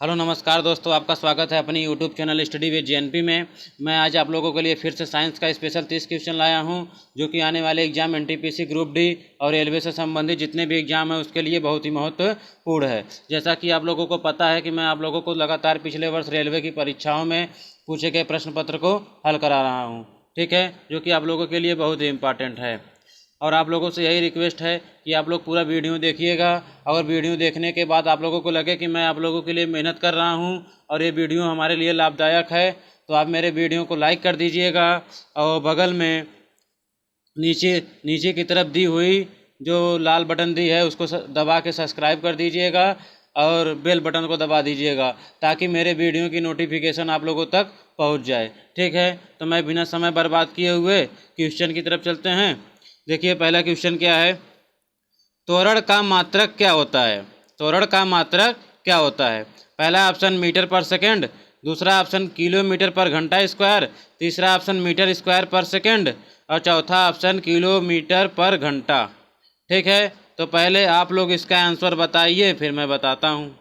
Hello नमस्कार दोस्तों, आपका स्वागत है अपनी YouTube channel study with JNP में। मैं आज आप लोगों के लिए फिर से साइंस का स्पेशल 30 क्वेश्चन लाया हूं, जो कि आने वाले एग्जाम एनटीपीसी ग्रुप डी और रेलवे से संबंधित जितने भी एग्जाम हैं उसके लिए बहुत ही महत्वपूर्ण है। जैसा कि आप लोगों को पता है कि मैं आप लोगों को लगातार पिछले वर्ष रेलवे की परीक्षाओं में पूछे गए प्रश्न पत्र को हल करा रहा हूँ, ठीक है, जो कि आप लोगों के लिए बहुत ही इम्पॉर्टेंट है। और आप लोगों से यही रिक्वेस्ट है कि आप लोग पूरा वीडियो देखिएगा। अगर वीडियो देखने के बाद आप लोगों को लगे कि मैं आप लोगों के लिए मेहनत कर रहा हूं और ये वीडियो हमारे लिए लाभदायक है, तो आप मेरे वीडियो को लाइक कर दीजिएगा और बगल में नीचे नीचे की तरफ दी हुई जो लाल बटन दी है उसको दबा के सब्सक्राइब कर दीजिएगा और बेल बटन को दबा दीजिएगा, ताकि मेरे वीडियो की नोटिफिकेशन आप लोगों तक पहुंच जाए। ठीक है, तो मैं बिना समय बर्बाद किए हुए क्वेश्चन की तरफ चलते हैं। देखिए, पहला क्वेश्चन क्या है। त्वरण का मात्रक क्या होता है? त्वरण का मात्रक क्या होता है? पहला ऑप्शन मीटर पर सेकंड, दूसरा ऑप्शन किलोमीटर पर घंटा स्क्वायर, तीसरा ऑप्शन मीटर स्क्वायर पर सेकंड और चौथा ऑप्शन किलोमीटर पर घंटा। ठीक है, तो पहले आप लोग इसका आंसर बताइए, फिर मैं बताता हूँ।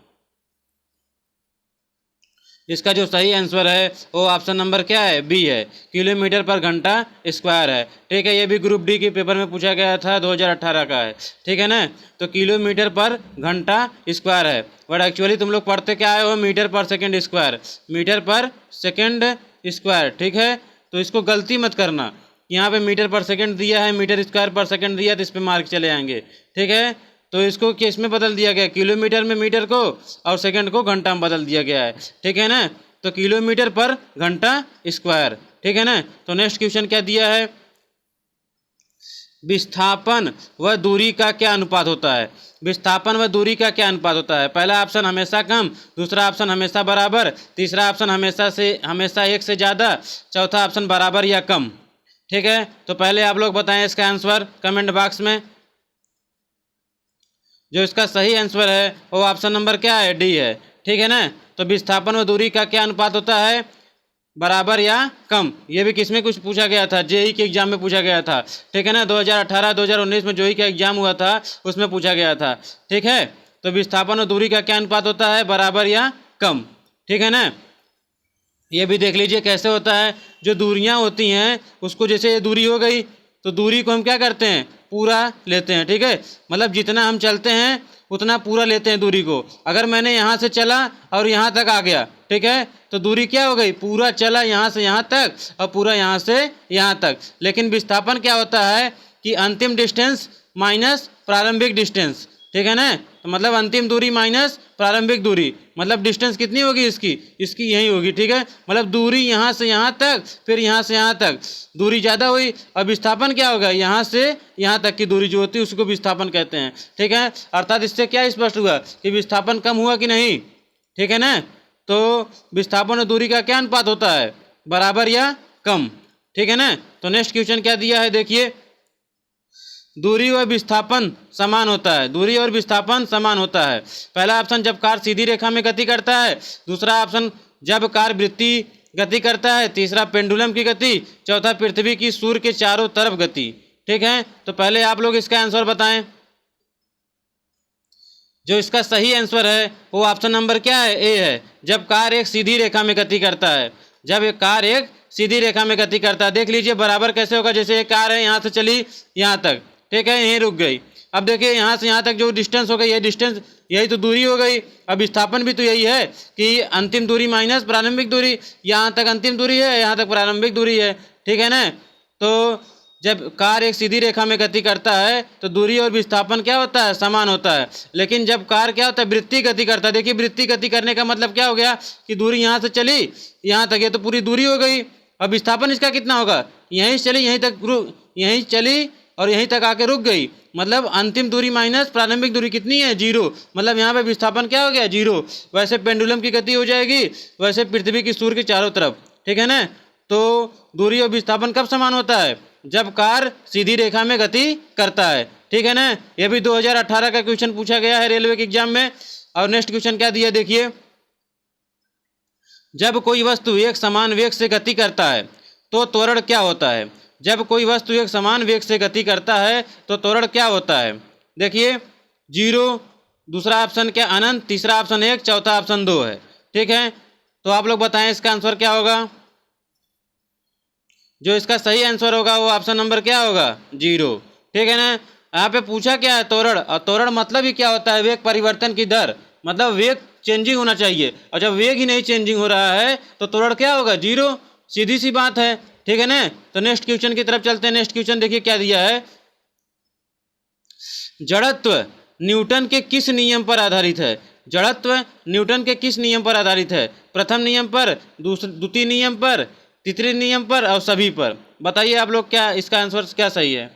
इसका जो सही आंसर है वो ऑप्शन नंबर क्या है? बी है, किलोमीटर पर घंटा स्क्वायर है। ठीक है, ये भी ग्रुप डी के पेपर में पूछा गया था, 2018 का है। ठीक है ना, तो किलोमीटर पर घंटा स्क्वायर है, बट एक्चुअली तुम लोग पढ़ते क्या आए हो? मीटर पर सेकंड स्क्वायर, मीटर पर सेकंड स्क्वायर। ठीक है, तो इसको गलती मत करना। यहाँ पे मीटर पर सेकंड दिया है, मीटर स्क्वायर पर सेकंड दिया, तो इस पर मार्क चले आएंगे। ठीक है, तो इसको किस में बदल दिया गया? किलोमीटर में मीटर को और सेकंड को घंटा में बदल दिया गया है। ठीक है ना, तो किलोमीटर पर घंटा स्क्वायर। ठीक है ना, तो नेक्स्ट क्वेश्चन क्या दिया है। विस्थापन व दूरी का क्या अनुपात होता है? विस्थापन व दूरी का क्या अनुपात होता है? पहला ऑप्शन हमेशा कम, दूसरा ऑप्शन हमेशा बराबर, तीसरा ऑप्शन हमेशा एक से ज़्यादा, चौथा ऑप्शन बराबर या कम। ठीक है, तो पहले आप लोग बताएं इसका आंसर कमेंट बॉक्स में। जो इसका सही आंसर है वो ऑप्शन नंबर क्या है? डी है। ठीक है ना, तो विस्थापन व दूरी का क्या अनुपात होता है? बराबर या कम। ये भी किसमें कुछ पूछा गया था? जेई के एग्जाम में पूछा गया था। ठीक है ना, 2018-2019 में जेई का एग्जाम हुआ था, उसमें पूछा गया था। ठीक है, तो विस्थापन और दूरी का क्या अनुपात होता है? बराबर या कम। ठीक है ना, ये भी देख लीजिए कैसे होता है। जो दूरियां होती हैं उसको, जैसे ये दूरी हो गई, तो दूरी को हम क्या करते हैं? पूरा लेते हैं। ठीक है, मतलब जितना हम चलते हैं उतना पूरा लेते हैं दूरी को। अगर मैंने यहाँ से चला और यहाँ तक आ गया, ठीक है, तो दूरी क्या हो गई? पूरा चला यहाँ से यहाँ तक और पूरा यहाँ से यहाँ तक। लेकिन विस्थापन क्या होता है कि अंतिम डिस्टेंस माइनस प्रारंभिक डिस्टेंस। ठीक है ना, तो मतलब अंतिम दूरी माइनस प्रारंभिक दूरी, मतलब डिस्टेंस कितनी होगी इसकी यही होगी। ठीक है, मतलब दूरी यहाँ से यहाँ तक, फिर यहाँ से यहाँ तक दूरी ज़्यादा हुई। और विस्थापन क्या होगा? यहाँ से यहाँ तक की दूरी जो होती है उसको विस्थापन कहते हैं। ठीक है, अर्थात इससे क्या स्पष्ट हुआ कि विस्थापन कम हुआ कि नहीं। ठीक है ना, तो विस्थापन और दूरी का क्या अनुपात होता है? बराबर या कम। ठीक है ना, तो नेक्स्ट क्वेश्चन क्या दिया है, देखिए। दूरी और विस्थापन समान होता है, दूरी और विस्थापन समान होता है। पहला ऑप्शन जब कार सीधी रेखा में गति करता है, दूसरा ऑप्शन जब कार वृत्तीय गति करता है, तीसरा पेंडुलम की गति, चौथा पृथ्वी की सूर्य के चारों तरफ गति। ठीक है, तो पहले आप लोग इसका आंसर बताएं। जो इसका सही आंसर है वो ऑप्शन नंबर क्या है? ए है, जब कार एक सीधी रेखा में गति करता है। जब एक कार एक सीधी रेखा में गति करता है, देख लीजिए बराबर कैसे होगा। जैसे एक कार है, यहाँ से चली यहाँ तक, ठीक है, यहीं रुक गई। अब देखिए यहाँ से यहाँ तक जो डिस्टेंस हो गई, ये डिस्टेंस, यही तो दूरी हो गई। अब विस्थापन भी तो यही है कि अंतिम दूरी माइनस प्रारंभिक दूरी। यहाँ तक अंतिम दूरी है, यहाँ तक प्रारंभिक दूरी है। ठीक है ना, तो जब कार एक सीधी रेखा में गति करता है तो दूरी और विस्थापन क्या होता है? समान होता है। लेकिन जब कार क्या होता है? वृत्तीय गति करता है। देखिए, वृत्तीय गति करने का मतलब क्या हो गया कि दूरी यहाँ से चली यहाँ तक, ये तो पूरी दूरी हो गई। अब विस्थापन इसका कितना होगा? यहीं से चली यहीं तक, यहीं चली और यहीं तक आके रुक गई। मतलब अंतिम दूरी माइनस प्रारंभिक दूरी कितनी है? 0। मतलब यहाँ पे विस्थापन क्या हो गया? 0। वैसे पेंडुलम की गति हो जाएगी, वैसे पृथ्वी की सूर्य के चारों तरफ। ठीक है ना, तो दूरी और विस्थापन कब समान होता है? जब कार सीधी रेखा में गति करता है। ठीक है ना, यह भी 2018 का क्वेश्चन पूछा गया है रेलवे के एग्जाम में। और नेक्स्ट क्वेश्चन क्या दिया, देखिए। जब कोई वस्तु एक समान वेग से गति करता है तो त्वरण क्या होता है? जब कोई वस्तु एक समान वेग से गति करता है तो त्वरण क्या होता है? देखिए, 0, दूसरा ऑप्शन क्या अनंत, तीसरा ऑप्शन 1, चौथा ऑप्शन 2 है। ठीक है, तो आप लोग बताएं इसका आंसर क्या होगा। जो इसका सही आंसर होगा वो ऑप्शन नंबर क्या होगा 0। ठीक है ना। यहाँ पे पूछा क्या है त्वरण, और त्वरण मतलब ही क्या होता है वेग परिवर्तन की दर, मतलब वेग चेंजिंग होना चाहिए, और जब वेग ही नहीं चेंजिंग हो रहा है तो त्वरण क्या होगा 0, सीधी सी बात है। ठीक है ना। तो नेक्स्ट क्वेश्चन की तरफ चलते हैं। नेक्स्ट क्वेश्चन देखिए क्या दिया है। जड़त्व न्यूटन के किस नियम पर आधारित है। जड़त्व न्यूटन के किस नियम पर आधारित है। प्रथम नियम पर, द्वितीय नियम पर, तृतीय नियम पर और सभी पर। बताइए आप लोग क्या इसका आंसर क्या सही है।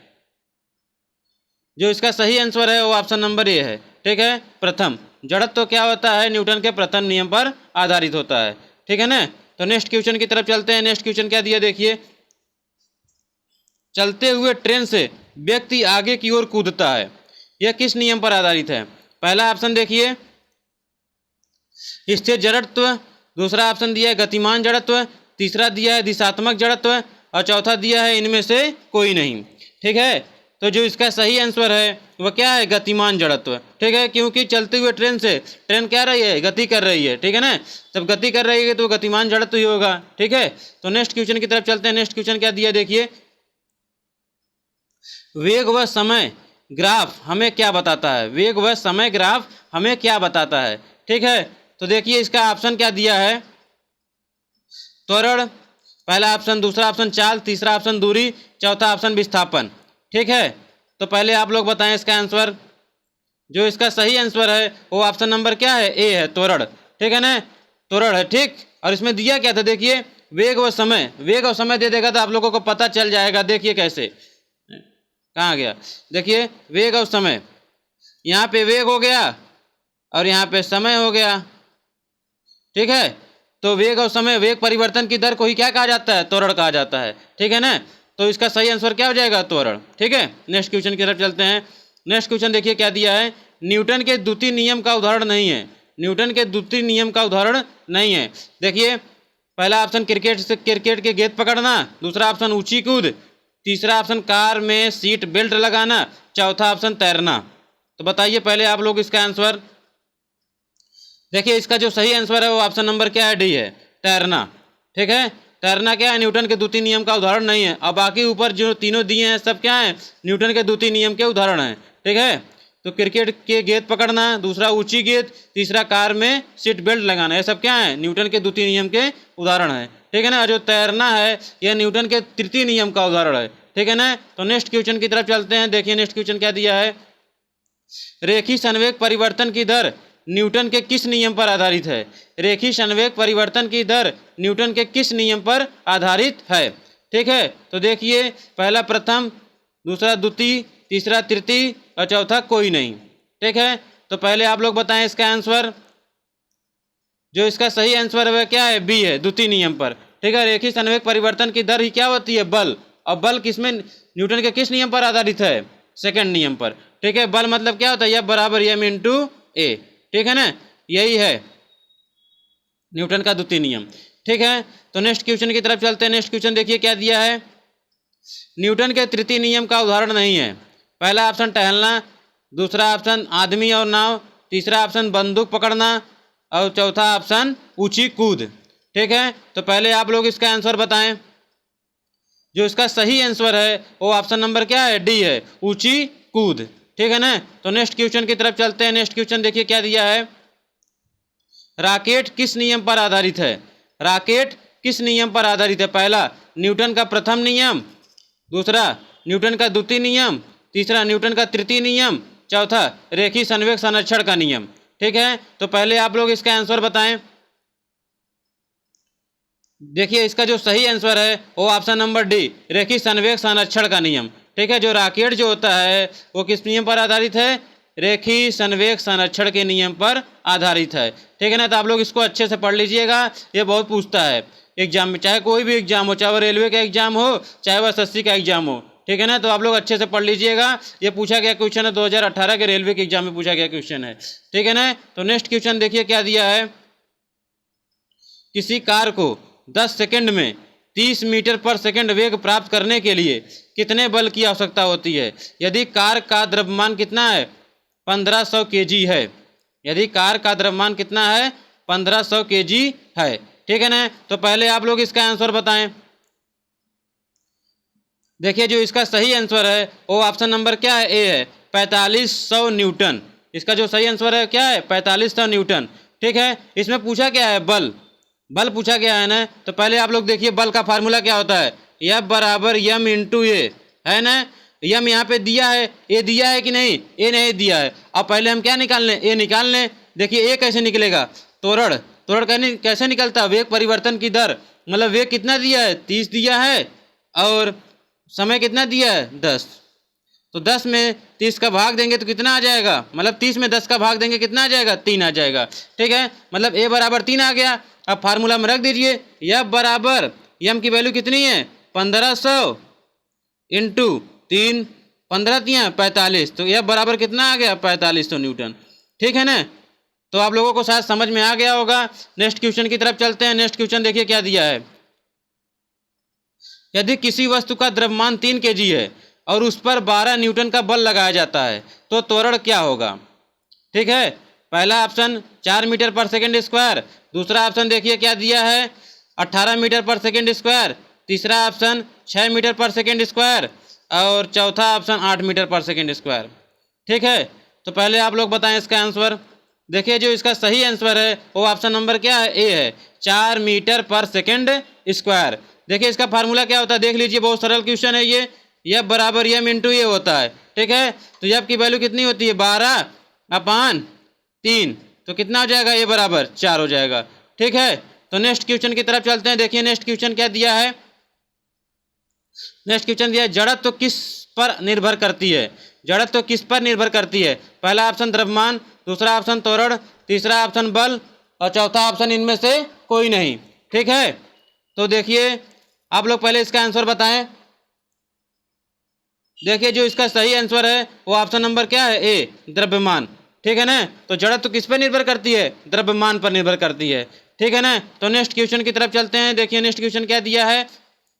जो इसका सही आंसर है वो ऑप्शन नंबर ए है। ठीक है, प्रथम। जड़त्व क्या होता है न्यूटन के प्रथम नियम पर आधारित होता है। ठीक है ना। तो नेक्स्ट क्वेश्चन की तरफ चलते हैं। नेक्स्ट क्वेश्चन क्या दिया देखिए। चलते हुए ट्रेन से व्यक्ति आगे की ओर कूदता है, यह किस नियम पर आधारित है। पहला ऑप्शन देखिए स्थिर जड़त्व, दूसरा ऑप्शन दिया है गतिमान जड़त्व, तीसरा दिया है दिशात्मक जड़त्व और चौथा दिया है इनमें से कोई नहीं। ठीक है, तो जो इसका सही आंसर है वह क्या है गतिमान जड़त्व। ठीक है, क्योंकि चलते हुए ट्रेन से ट्रेन क्या रही है गति कर रही है। ठीक है ना, जब गति कर रही है तो गतिमान जड़त्व ही होगा। ठीक है, तो नेक्स्ट क्वेश्चन की तरफ चलते हैं। नेक्स्ट क्वेश्चन क्या दिया देखिए। वेग व समय ग्राफ हमें क्या बताता है। वेग व समय ग्राफ हमें क्या बताता है। ठीक है, तो देखिए इसका ऑप्शन क्या दिया है। त्वरण पहला ऑप्शन, दूसरा ऑप्शन चाल, तीसरा ऑप्शन दूरी, चौथा ऑप्शन विस्थापन। ठीक है, तो पहले आप लोग बताएं इसका आंसर। जो इसका सही आंसर है वो ऑप्शन नंबर क्या है ए है, त्वरण। ठीक है ना, त्वरण है। ठीक, और इसमें दिया क्या था देखिए वेग व समय, वेग और समय दे देगा तो आप लोगों को पता चल जाएगा। देखिए कैसे, कहाँ गया देखिए वेग और समय, यहाँ पे वेग हो गया और यहाँ पे समय हो गया। ठीक है, तो वेग और समय, वेग परिवर्तन की दर को ही क्या कहा जाता है त्वरण कहा जाता है। ठीक है ना, तो इसका सही आंसर क्या हो जाएगा त्वरण। ठीक है, नेक्स्ट क्वेश्चन की तरफ चलते हैं। नेक्स्ट क्वेश्चन देखिए क्या दिया है। न्यूटन के द्वितीय नियम का उदाहरण नहीं है। न्यूटन के द्वितीय नियम का उदाहरण नहीं है। देखिए पहला ऑप्शन क्रिकेट के गेंद पकड़ना, दूसरा ऑप्शन ऊंची कूद, तीसरा ऑप्शन कार में सीट बेल्ट लगाना, चौथा ऑप्शन तैरना। तो बताइए पहले आप लोग इसका आंसर। देखिए इसका जो सही आंसर है वो ऑप्शन नंबर क्या है डी है, तैरना। ठीक है, तैरना क्या है न्यूटन के द्वितीय नियम का उदाहरण नहीं है। और बाकी ऊपर जो तीनों दिए हैं सब क्या है न्यूटन के द्वितीय नियम के उदाहरण हैं। ठीक है, तो क्रिकेट के गेंद पकड़ना, दूसरा ऊंची गेंद, तीसरा कार में सीट बेल्ट लगाना, ये सब क्या है न्यूटन के द्वितीय नियम के उदाहरण है। ठीक है ना, जो तैरना है यह न्यूटन के तृतीय नियम का उदाहरण है। ठीक है ना, तो नेक्स्ट क्वेश्चन की तरफ चलते हैं। देखिए नेक्स्ट क्वेश्चन क्या दिया है। रेखीय संवेग परिवर्तन की दर न्यूटन के किस नियम पर आधारित है। रेखीय संवेग परिवर्तन की दर न्यूटन के किस नियम पर आधारित है। ठीक है, तो देखिए पहला प्रथम, दूसरा द्वितीय, तीसरा तृतीय और चौथा कोई नहीं। ठीक है, तो पहले आप लोग बताएं इसका आंसर। जो इसका सही आंसर है क्या है बी है, द्वितीय नियम पर। ठीक है, रेखीय संवेग परिवर्तन की दर ही क्या होती है बल, और बल किसमें न्यूटन के किस नियम पर आधारित है सेकंड नियम पर। ठीक है, बल मतलब क्या होता है एफ बराबर एम इंटू ए। ठीक है ना, यही है न्यूटन का द्वितीय नियम। ठीक है, तो नेक्स्ट क्वेश्चन की तरफ चलते हैं। नेक्स्ट क्वेश्चन देखिए क्या दिया है। न्यूटन के तृतीय नियम का उदाहरण नहीं है। पहला ऑप्शन टहलना, दूसरा ऑप्शन आदमी और नाव, तीसरा ऑप्शन बंदूक पकड़ना और चौथा ऑप्शन ऊंची कूद। ठीक है, तो पहले आप लोग इसका आंसर बताएं। जो इसका सही आंसर है वो ऑप्शन नंबर क्या है डी है, ऊंची कूद। ठीक है ना, तो नेक्स्ट क्वेश्चन की तरफ चलते हैं। नेक्स्ट क्वेश्चन देखिए क्या दिया है। रॉकेट किस नियम पर आधारित है। रॉकेट किस नियम पर आधारित है। पहला न्यूटन का प्रथम नियम, दूसरा न्यूटन का द्वितीय नियम, तीसरा न्यूटन का तृतीय नियम, चौथा रेखीय संवेग संरक्षण का नियम। ठीक है, तो पहले आप लोग इसका आंसर बताएं। देखिए इसका जो सही आंसर है वो ऑप्शन नंबर डी, रेखीय संवेग संरक्षण का नियम। ठीक है, जो रॉकेट जो होता है वो किस नियम पर आधारित है, रेखीय संवेग संरक्षण के नियम पर आधारित है। ठीक है ना, तो आप लोग इसको अच्छे से पढ़ लीजिएगा, ये बहुत पूछता है एग्जाम में, चाहे कोई भी एग्जाम हो, चाहे वो रेलवे का एग्जाम हो, चाहे वह एसएससी का एग्जाम हो। ठीक है ना, तो आप लोग अच्छे से पढ़ लीजिएगा, ये पूछा गया क्वेश्चन है 2018 के रेलवे के एग्जाम में पूछा गया क्वेश्चन है। ठीक है ना, तो नेक्स्ट क्वेश्चन देखिए क्या दिया है। किसी कार को 10 सेकंड में 30 मीटर पर सेकंड वेग प्राप्त करने के लिए कितने बल की आवश्यकता होती है। यदि कार का द्रव्यमान कितना है 1500 kg है। यदि कार का द्रव्यमान कितना है? 1500 kg है। ठीक है ना। तो पहले आप लोग इसका आंसर बताएं। देखिए जो इसका सही आंसर है वो ऑप्शन नंबर क्या है? ए है, 4500 न्यूटन। इसका जो सही आंसर है क्या है? 4500 न्यूटन। ठीक है। इसमें पूछा क्या है? बल। बल पूछा गया है ना। तो पहले आप लोग देखिए बल का फार्मूला क्या होता है? F बराबर m इंटू ए, है ना। यम यहाँ पे दिया है, ए दिया है कि नहीं? ए नहीं दिया है। अब पहले हम क्या निकाल लें? ए निकाल लें। देखिए ए कैसे निकलेगा? त्वरण। त्वरण कैसे निकलता है? वेग परिवर्तन की दर, मतलब वेग कितना दिया है? 30 दिया है और समय कितना दिया है? 10। तो 10 में 30 का भाग देंगे तो कितना आ जाएगा? मतलब 30 में 10 का भाग देंगे कितना आ जाएगा? 3 आ जाएगा। ठीक है। मतलब ए बराबर 3 आ गया। अब फार्मूला में रख दीजिए। F बराबर यम की वैल्यू कितनी है? 1500 इंटू 3, 15 दिया 45, तो F बराबर कितना आ गया? 4500 न्यूटन। ठीक है ना। तो आप लोगों को शायद समझ में आ गया होगा। नेक्स्ट क्वेश्चन की तरफ चलते हैं। नेक्स्ट क्वेश्चन देखिए क्या दिया है। यदि किसी वस्तु का द्रव्यमान 3 kg है और उस पर 12 न्यूटन का बल लगाया जाता है तो त्वरण क्या होगा? ठीक है। पहला ऑप्शन 4 मीटर पर सेकेंड स्क्वायर, दूसरा ऑप्शन देखिए क्या दिया है 18 मीटर पर सेकेंड स्क्वायर, तीसरा ऑप्शन 6 मीटर पर सेकेंड स्क्वायर और चौथा ऑप्शन 8 मीटर पर सेकेंड स्क्वायर। ठीक है। तो पहले आप लोग बताएं इसका आंसर। देखिए जो इसका सही आंसर है वो ऑप्शन नंबर क्या है? ए है, 4 मीटर पर सेकेंड स्क्वायर। देखिए इसका फार्मूला क्या होता है? देख लीजिए, बहुत सरल क्वेश्चन है ये। F बराबर m इंटू ए होता है। ठीक है। तो F की वैल्यू कितनी होती है? 12/3। तो कितना हो जाएगा? ए बराबर 4 हो जाएगा। ठीक है। तो नेक्स्ट क्वेश्चन की तरफ चलते हैं। देखिए नेक्स्ट क्वेश्चन क्या दिया है। नेक्स्ट क्वेश्चन दिया है जड़त्व तो किस पर निर्भर करती है? जड़त्व तो किस पर निर्भर करती है? पहला ऑप्शन द्रव्यमान, दूसरा ऑप्शन त्वरण, तीसरा ऑप्शन बल और चौथा ऑप्शन इनमें से कोई नहीं। ठीक है। तो देखिए आप लोग पहले इसका आंसर बताएं। देखिए जो इसका सही आंसर है वो ऑप्शन नंबर क्या है? ए, द्रव्यमान। ठीक है ना। तो जड़त्व तो किस पर निर्भर करती है? द्रव्यमान पर निर्भर करती है। ठीक है ना। तो नेक्स्ट क्वेश्चन की तरफ चलते हैं। देखिए नेक्स्ट क्वेश्चन क्या दिया है।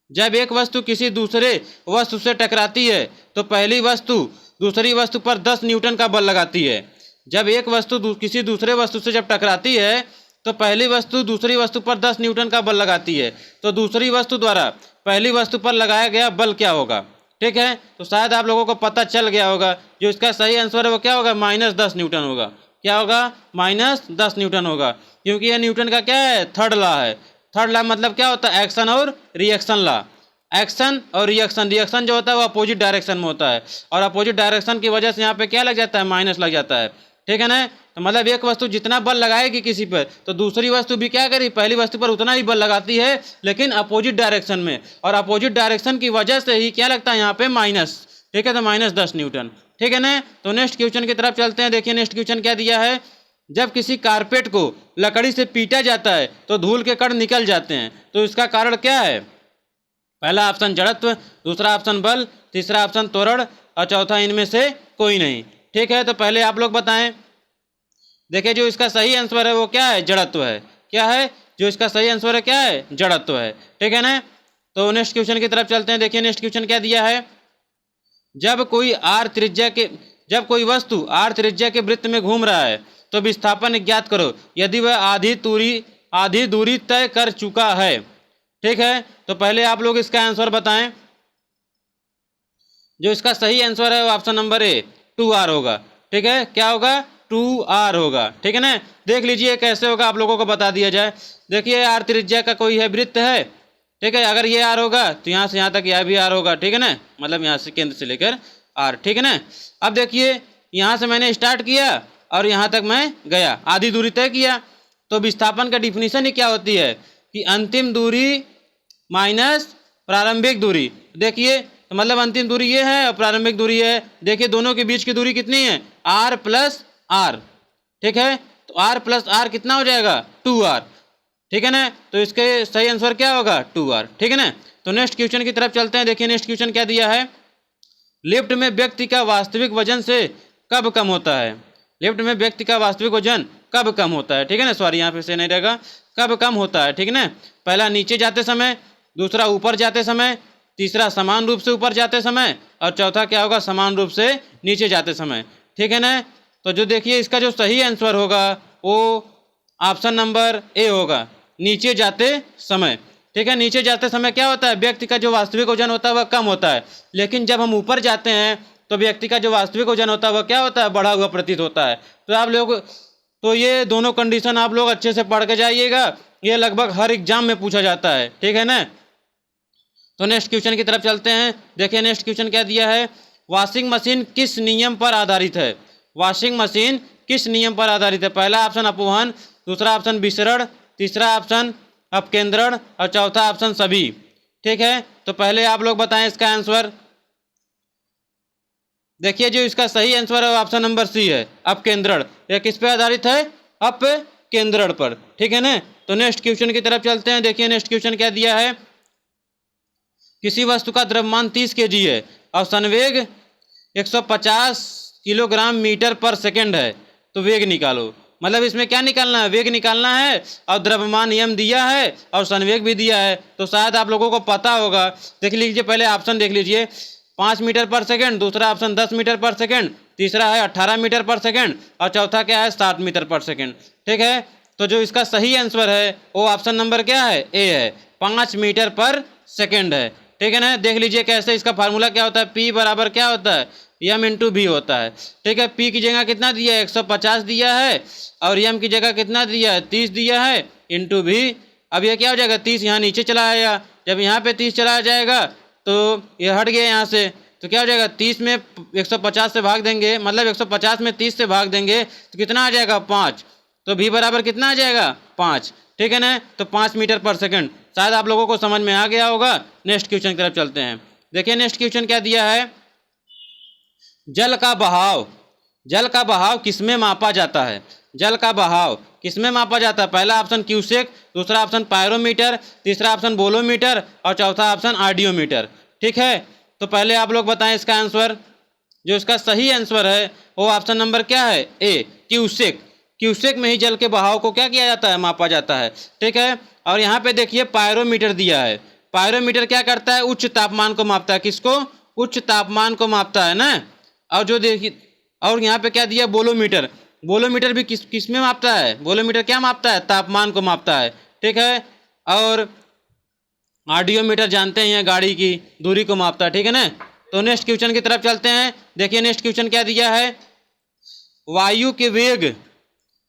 जब एक वस्तु किसी दूसरे वस्तु से टकराती है तो पहली वस्तु दूसरी वस्तु पर 10 न्यूटन का बल लगाती है। जब एक वस्तु किसी दूसरे वस्तु से जब टकराती है तो पहली वस्तु दूसरी वस्तु पर 10 न्यूटन का बल लगाती है, तो दूसरी वस्तु द्वारा पहली वस्तु पर लगाया गया बल क्या होगा? ठीक है। तो शायद आप लोगों को पता चल गया होगा। जो इसका सही आंसर है वो क्या होगा? -10 न्यूटन होगा। क्या होगा? -10 न्यूटन होगा, क्योंकि यह न्यूटन का क्या है? थर्ड लॉ है। थर्ड लॉ मतलब क्या होता है? एक्शन और रिएक्शन लॉ। एक्शन और रिएक्शन, रिएक्शन जो होता है वो अपोजिट डायरेक्शन में होता है और अपोजिट डायरेक्शन की वजह से यहाँ पे क्या लग जाता है? माइनस लग जाता है। ठीक है ना। तो मतलब एक वस्तु जितना बल लगाएगी किसी पर तो दूसरी वस्तु भी क्या करेगी? पहली वस्तु पर उतना ही बल लगाती है, लेकिन अपोजिट डायरेक्शन में, और अपोजिट डायरेक्शन की वजह से ही क्या लगता है? यहाँ पे माइनस। ठीक है। तो -10 न्यूटन। ठीक है ना। तो नेक्स्ट क्वेश्चन की तरफ चलते हैं। देखिए नेक्स्ट क्वेश्चन क्या दिया है। जब किसी कारपेट को लकड़ी से पीटा जाता है तो धूल के कण निकल जाते हैं, तो इसका कारण क्या है? पहला ऑप्शन जड़त्व, दूसरा ऑप्शन बल, तीसरा ऑप्शन त्वरण और चौथा इनमें से कोई नहीं। ठीक है। तो पहले आप लोग बताएं। देखिए जो इसका सही आंसर है वो क्या है? जड़त्व है। क्या है? जो इसका सही आंसर है क्या है? जड़त्व है। ठीक है ना। तो नेक्स्ट क्वेश्चन की तरफ चलते हैं। देखिए नेक्स्ट क्वेश्चन क्या दिया है। जब कोई वस्तु r त्रिज्या के वृत्त में घूम रहा है तो विस्थापन ज्ञात करो यदि वह आधी दूरी तय कर चुका है। ठीक है। तो पहले आप लोग इसका आंसर बताएं। जो इसका सही आंसर है वो ऑप्शन नंबर ए, 2r होगा। ठीक है। क्या होगा? 2r होगा। ठीक है ना। देख लीजिए कैसे होगा, आप लोगों को बता दिया जाए। देखिए r त्रिज्या का कोई है वृत्त है। ठीक है। अगर ये r होगा तो यहाँ से यहाँ तक यह भी r होगा। ठीक है ना। मतलब यहाँ से केंद्र से लेकर r। ठीक है ना। अब देखिए यहाँ से मैंने स्टार्ट किया और यहाँ तक मैं गया, आधी दूरी तय किया। तो विस्थापन का डिफिनीशन ही क्या होती है कि अंतिम दूरी माइनस प्रारंभिक दूरी। देखिए तो मतलब अंतिम दूरी ये है और प्रारंभिक दूरी है। देखिए दोनों के बीच की दूरी कितनी है? r + r। ठीक है। तो r + r कितना हो जाएगा? 2r। ठीक है ना। तो इसके सही आंसर क्या होगा? 2r। ठीक है ना। तो नेक्स्ट क्वेश्चन की तरफ चलते हैं। देखिए नेक्स्ट क्वेश्चन क्या दिया है। लिफ्ट में व्यक्ति का वास्तविक वजन से कब कम होता है? लिफ्ट में व्यक्ति का वास्तविक वजन कब कम होता है? ठीक है ना। सॉरी यहाँ पे से नहीं रहेगा, कब कम होता है। ठीक है ना। पहला नीचे जाते समय, दूसरा ऊपर जाते समय, तीसरा समान रूप से ऊपर जाते समय और चौथा क्या होगा? समान रूप से नीचे जाते समय। ठीक है ना। तो जो देखिए इसका जो सही आंसर होगा वो ऑप्शन नंबर ए होगा, नीचे जाते समय। ठीक है, नीचे जाते समय क्या होता है, व्यक्ति का जो वास्तविक वजन होता है वह कम होता है, लेकिन जब हम ऊपर जाते हैं तो व्यक्ति का जो वास्तविक वजन होता है वह क्या होता है, बढ़ा हुआ प्रतीत होता है। तो आप लोग, तो ये दोनों कंडीशन आप लोग अच्छे से पढ़ के जाइएगा, ये लगभग हर एग्जाम में पूछा जाता है। ठीक है ना। तो नेक्स्ट क्वेश्चन की तरफ चलते हैं। देखिए नेक्स्ट क्वेश्चन क्या दिया है, वॉशिंग मशीन किस नियम पर आधारित है। वॉशिंग मशीन किस नियम पर आधारित है। पहला ऑप्शन अपवहन, दूसरा ऑप्शन विसरण, तीसरा ऑप्शन अपकेंद्रण और चौथा ऑप्शन सभी। ठीक है, तो पहले आप लोग बताएं इसका आंसर। देखिए जो इसका सही आंसर है ऑप्शन नंबर सी है, अपकेंद्रण। यह किस पे आधारित है, अपकेंद्रण पर। ठीक है ना। तो नेक्स्ट क्वेश्चन की तरफ चलते हैं। देखिए नेक्स्ट क्वेश्चन क्या दिया है, किसी वस्तु का द्रव्यमान 30 kg है और संवेग 150 किलोग्राम मीटर पर सेकंड है, तो वेग निकालो। मतलब इसमें क्या निकालना है, वेग निकालना है, और द्रव्यमान नियम दिया है और संवेग भी दिया है, तो शायद आप लोगों को पता होगा। देख लीजिए, पहले ऑप्शन देख लीजिए, 5 मीटर पर सेकंड, दूसरा ऑप्शन 10 मीटर पर सेकंड, तीसरा है 18 मीटर पर सेकंड और चौथा क्या है, 7 मीटर पर सेकंड। ठीक है, तो जो इसका सही आंसर है वो ऑप्शन नंबर क्या है, ए है, 5 मीटर पर सेकंड है। ठीक है ना। देख लीजिए कैसे, इसका फार्मूला क्या होता है, P बराबर क्या होता है, एम इंटू भी होता है। ठीक है, P की जगह कितना दिया है, 150 दिया है, और एम की जगह कितना दिया है, 30 दिया है, इंटू भी। अब यह क्या हो जाएगा, 30 यहाँ नीचे चला आएगा, जब यहाँ पे 30 चला जाएगा तो ये हट गया यहाँ से, तो क्या हो जाएगा, 30 में 150 से भाग देंगे, मतलब 150 में 30 से भाग देंगे तो कितना आ जाएगा, 5। तो भी बराबर कितना आ जाएगा, 5। ठीक है ना। तो 5 मीटर पर सेकंड। शायद आप लोगों को समझ में आ गया होगा। नेक्स्ट क्वेश्चन की तरफ चलते हैं। देखिए नेक्स्ट क्वेश्चन क्या दिया है, जल का बहाव, जल का बहाव किसमें मापा जाता है। जल का बहाव किसमें मापा जाता है। पहला ऑप्शन क्यूसेक, दूसरा ऑप्शन पायरोमीटर, तीसरा ऑप्शन बोलोमीटर और चौथा ऑप्शन आर्डियोमीटर। ठीक है, तो पहले आप लोग बताएं इसका आंसर। जो इसका सही आंसर है वो ऑप्शन नंबर क्या है, ए, क्यूसेक। क्यूसेक में ही जल के बहाव को क्या किया जाता है, मापा जाता है। ठीक है, और यहाँ पे देखिए पायरोमीटर दिया है। पायरोमीटर क्या करता है, उच्च तापमान को मापता है। किसको, उच्च तापमान को मापता है ना। और जो देखिए, और यहाँ पे क्या दिया, बोलोमीटर। बोलोमीटर भी किस में मापता है, बोलोमीटर क्या मापता है, तापमान को मापता है। ठीक है, और आर्डियोमीटर जानते हैं गाड़ी की दूरी को मापता है। ठीक है ना। तो नेक्स्ट क्वेश्चन की तरफ चलते हैं। देखिए नेक्स्ट क्वेश्चन क्या दिया है, वायु के वेग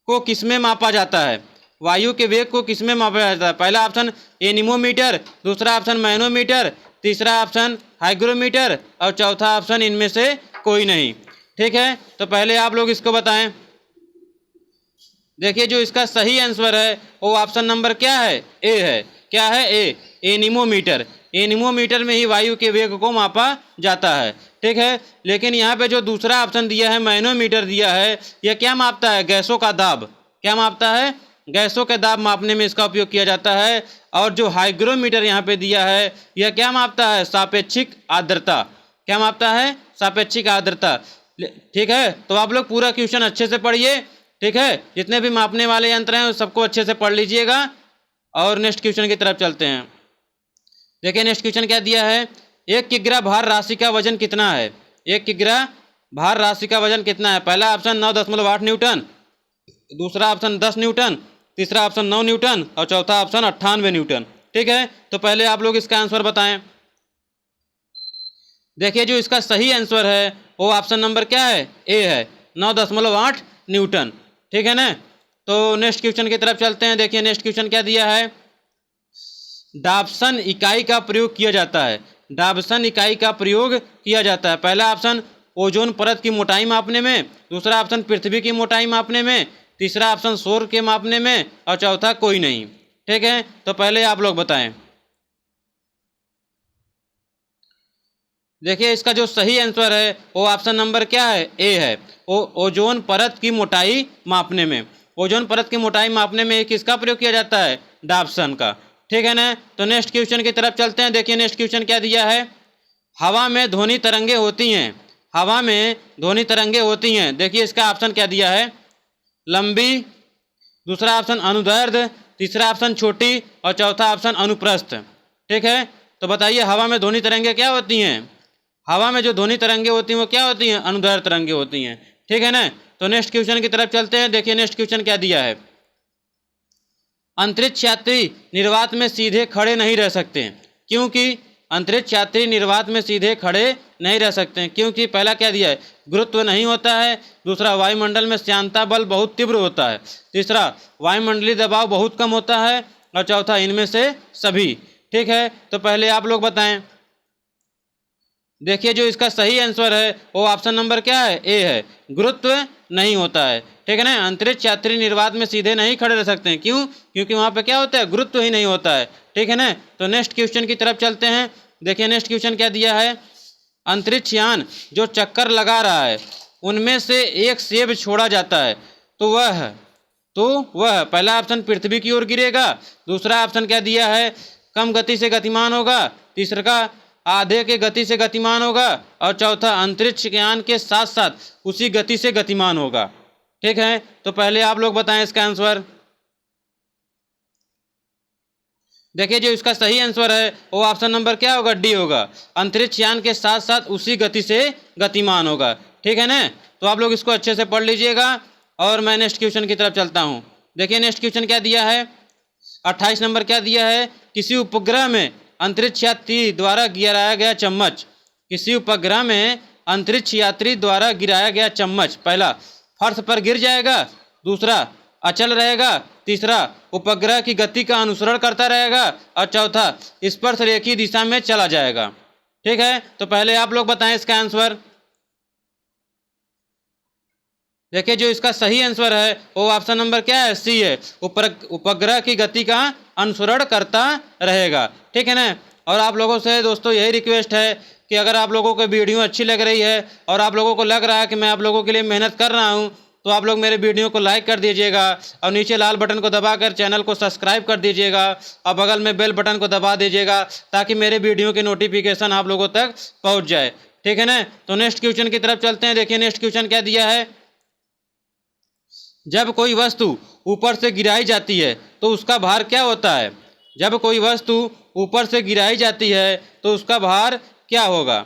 को किसमें मापा जाता है। वायु के वेग को किसमें मापा जाता है। पहला ऑप्शन एनीमोमीटर, दूसरा ऑप्शन मैनोमीटर, तीसरा ऑप्शन हाइग्रोमीटर और चौथा ऑप्शन इनमें से कोई नहीं। ठीक है, तो पहले आप लोग इसको बताएं। देखिए जो इसका सही आंसर है वो ऑप्शन नंबर क्या है, ए है। क्या है, ए, एनीमोमीटर। एनीमोमीटर में ही वायु के वेग को मापा जाता है। ठीक है, लेकिन यहाँ पे जो दूसरा ऑप्शन दिया है, मैनोमीटर दिया है, यह क्या मापता है, गैसों का दाब। क्या मापता है, गैसों के दाब मापने में इसका उपयोग किया जाता है। और जो हाइग्रोमीटर यहाँ पे दिया है, यह क्या मापता है, सापेक्षिक आर्द्रता। क्या मापता है, सापेक्षिक आर्द्रता। ठीक है, तो आप लोग पूरा क्वेश्चन अच्छे से पढ़िए। ठीक है, जितने भी मापने वाले यंत्र हैं सबको अच्छे से पढ़ लीजिएगा। और नेक्स्ट क्वेश्चन की तरफ चलते हैं। देखिए नेक्स्ट क्वेश्चन क्या दिया है, 1 किग्रा भार राशि का वजन कितना है। 1 किग्रा भार राशि का वजन कितना है। पहला ऑप्शन 9.8 न्यूटन, दूसरा ऑप्शन 10 न्यूटन, तीसरा ऑप्शन 9 न्यूटन और चौथा ऑप्शन 98 न्यूटन। ठीक है, तो पहले आप लोग इसका आंसर बताएं। देखिए जो इसका सही आंसर है वो ऑप्शन नंबर क्या है, ए है, 9.8 न्यूटन। ठीक है ना। तो नेक्स्ट क्वेश्चन की तरफ चलते हैं। देखिए नेक्स्ट क्वेश्चन क्या दिया है, डाप्सन इकाई का प्रयोग किया जाता है। डाप्सन इकाई का प्रयोग किया जाता है। पहला ऑप्शन ओजोन परत की मोटाई मापने में, दूसरा ऑप्शन पृथ्वी की मोटाई मापने में, तीसरा ऑप्शन सौर के मापने में और चौथा कोई नहीं। ठीक है, तो पहले आप लोग बताएं। देखिए इसका जो सही आंसर है वो ऑप्शन नंबर क्या है, ए है, ओजोन परत की मोटाई मापने में। ओजोन परत की मोटाई मापने में किसका प्रयोग किया जाता है, डाप्सन का। ठीक है ना। तो नेक्स्ट क्वेश्चन की तरफ चलते हैं। देखिए नेक्स्ट क्वेश्चन क्या दिया है, हवा में ध्वनि तरंगे होती हैं। हवा में ध्वनि तरंगे होती हैं। देखिए इसका ऑप्शन क्या दिया है, लंबी, दूसरा ऑप्शन अनुदैर्ध्य, तीसरा ऑप्शन छोटी और चौथा ऑप्शन अनुप्रस्थ। ठीक है, तो बताइए हवा में ध्वनि तरंगे क्या होती हैं। हवा में जो ध्वनि तरंगे होती हैं वो क्या होती हैं, अनुदैर्ध्य तरंगे होती हैं। ठीक है ना। तो नेक्स्ट क्वेश्चन की तरफ चलते हैं। देखिए नेक्स्ट क्वेश्चन क्या दिया है। अंतरिक्ष यात्री निर्वात में सीधे खड़े नहीं रह सकते, क्योंकि अंतरिक्ष यात्री निर्वात में सीधे खड़े नहीं रह सकते हैं, क्योंकि पहला क्या दिया है, गुरुत्व नहीं होता है। दूसरा, वायुमंडल में श्यानता बल बहुत तीव्र होता है। तीसरा, वायुमंडलीय दबाव बहुत कम होता है। और चौथा, इनमें से सभी। ठीक है, तो पहले आप लोग बताएं। देखिए जो इसका सही आंसर है वो ऑप्शन नंबर क्या है, ए है, गुरुत्व नहीं होता है। ठीक है ना, अंतरिक्ष यात्री निर्वात में सीधे नहीं खड़े रह सकते हैं, क्यों, क्योंकि वहाँ पे क्या होता है, गुरुत्व ही नहीं होता है। ठीक है ना, तो नेक्स्ट क्वेश्चन की तरफ चलते हैं। देखिए नेक्स्ट क्वेश्चन क्या दिया है। अंतरिक्ष यान जो चक्कर लगा रहा है उनमें से एक सेब छोड़ा जाता है, तो वह पहला ऑप्शन पृथ्वी की ओर गिरेगा। दूसरा ऑप्शन क्या दिया है, कम गति से गतिमान होगा। तीसरा का आधे के गति से गतिमान होगा। और चौथा, अंतरिक्ष यान के साथ साथ उसी गति से गतिमान होगा। ठीक है, तो पहले आप लोग बताएं इसका आंसर। देखिए जो इसका सही आंसर है वो ऑप्शन नंबर क्या होगा, डी होगा, अंतरिक्ष यान के साथ साथ उसी गति से गतिमान होगा। ठीक है ना, तो आप लोग इसको अच्छे से पढ़ लीजिएगा। और मैं नेक्स्ट क्वेश्चन की तरफ चलता हूँ। देखिए नेक्स्ट क्वेश्चन क्या दिया है, 28 नंबर क्या दिया है। किसी उपग्रह में अंतरिक्ष यात्री द्वारा गिराया गया चम्मच, किसी उपग्रह में अंतरिक्ष यात्री द्वारा गिराया गया चम्मच, पहला फर्श पर गिर जाएगा। दूसरा, अचल रहेगा। तीसरा, उपग्रह की गति का अनुसरण करता रहेगा। और चौथा, स्पर्श रेखीय दिशा में चला जाएगा। ठीक है, तो पहले आप लोग बताएं इसका आंसर। देखिए जो इसका सही आंसर है वो ऑप्शन नंबर क्या है, सी है, उपग्रह की गति का अनुसरण करता रहेगा। ठीक है ना, और आप लोगों से दोस्तों यही रिक्वेस्ट है कि अगर आप लोगों को वीडियो अच्छी लग रही है और आप लोगों को लग रहा है कि मैं आप लोगों के लिए मेहनत कर रहा हूं, तो आप लोग मेरे वीडियो को लाइक कर दीजिएगा और नीचे लाल बटन को दबाकर चैनल को सब्सक्राइब कर दीजिएगा और बगल में बेल बटन को दबा दीजिएगा ताकि मेरे वीडियो की नोटिफिकेशन आप लोगों तक पहुँच जाए। ठीक है ना, तो नेक्स्ट क्वेश्चन की तरफ चलते हैं। देखिए नेक्स्ट क्वेश्चन क्या दिया है। जब कोई वस्तु ऊपर से गिराई जाती है तो उसका भार क्या होता है। जब कोई वस्तु ऊपर से गिराई जाती है तो उसका भार क्या होगा।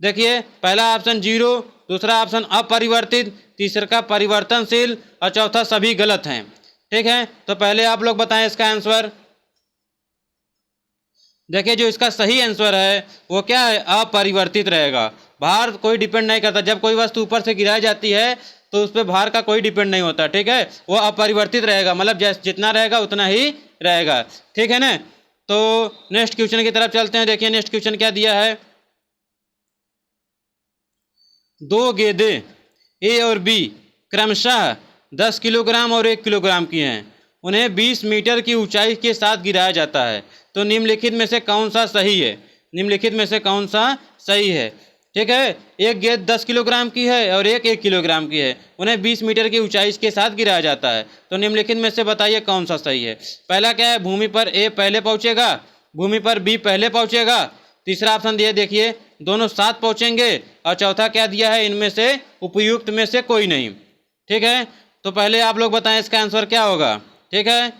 देखिए पहला ऑप्शन 0, दूसरा ऑप्शन अपरिवर्तित, तीसरा का परिवर्तनशील और चौथा सभी गलत हैं। ठीक है, तो पहले आप लोग बताएं इसका आंसर। देखिए जो इसका सही आंसर है वो क्या है, अपरिवर्तित रहेगा। भार कोई डिपेंड नहीं करता। जब कोई वस्तु ऊपर से गिराई जाती है तो उस पर भार का कोई डिपेंड नहीं होता। ठीक है, वो अपरिवर्तित रहेगा, मतलब जितना रहेगा उतना ही रहेगा। ठीक है ना, तो नेक्स्ट क्वेश्चन की तरफ चलते हैं। देखिए नेक्स्ट क्वेश्चन क्या दिया है। 2 गेंदें ए और बी क्रमशः 10 किलोग्राम और 1 किलोग्राम की हैं। उन्हें 20 मीटर की ऊंचाई के साथ गिराया जाता है, तो निम्नलिखित में से कौन सा सही है। निम्नलिखित में से कौन सा सही है। ठीक है, एक गेंद 10 किलोग्राम की है और 1 किलोग्राम की है। उन्हें 20 मीटर की ऊंचाई के साथ गिराया जाता है, तो निम्नलिखित में से बताइए कौन सा सही है। पहला क्या है, भूमि पर ए पहले पहुंचेगा, भूमि पर बी पहले पहुंचेगा। तीसरा ऑप्शन दिया, देखिए दोनों साथ पहुंचेंगे। और चौथा क्या दिया है, इनमें से उपयुक्त में से कोई नहीं। ठीक है, तो पहले आप लोग बताएं इसका आंसर क्या होगा। ठीक है,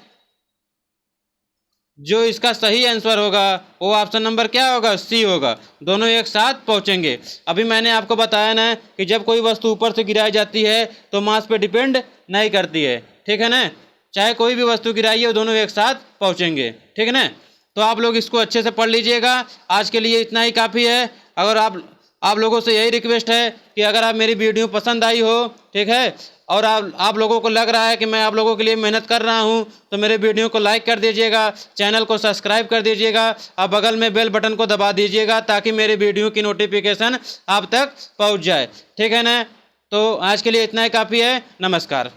जो इसका सही आंसर होगा वो ऑप्शन नंबर क्या होगा, सी होगा, दोनों एक साथ पहुंचेंगे। अभी मैंने आपको बताया ना कि जब कोई वस्तु ऊपर से गिराई जाती है तो मास पे डिपेंड नहीं करती है। ठीक है ना, चाहे कोई भी वस्तु गिराई हो दोनों एक साथ पहुंचेंगे। ठीक है ना, तो आप लोग इसको अच्छे से पढ़ लीजिएगा। आज के लिए इतना ही काफ़ी है। अगर आप लोगों से यही रिक्वेस्ट है कि अगर आप मेरी वीडियो पसंद आई हो, ठीक है, और आप लोगों को लग रहा है कि मैं आप लोगों के लिए मेहनत कर रहा हूं, तो मेरे वीडियो को लाइक कर दीजिएगा, चैनल को सब्सक्राइब कर दीजिएगा और बगल में बेल बटन को दबा दीजिएगा ताकि मेरे वीडियो की नोटिफिकेशन आप तक पहुंच जाए। ठीक है ना, तो आज के लिए इतना ही काफ़ी है। नमस्कार।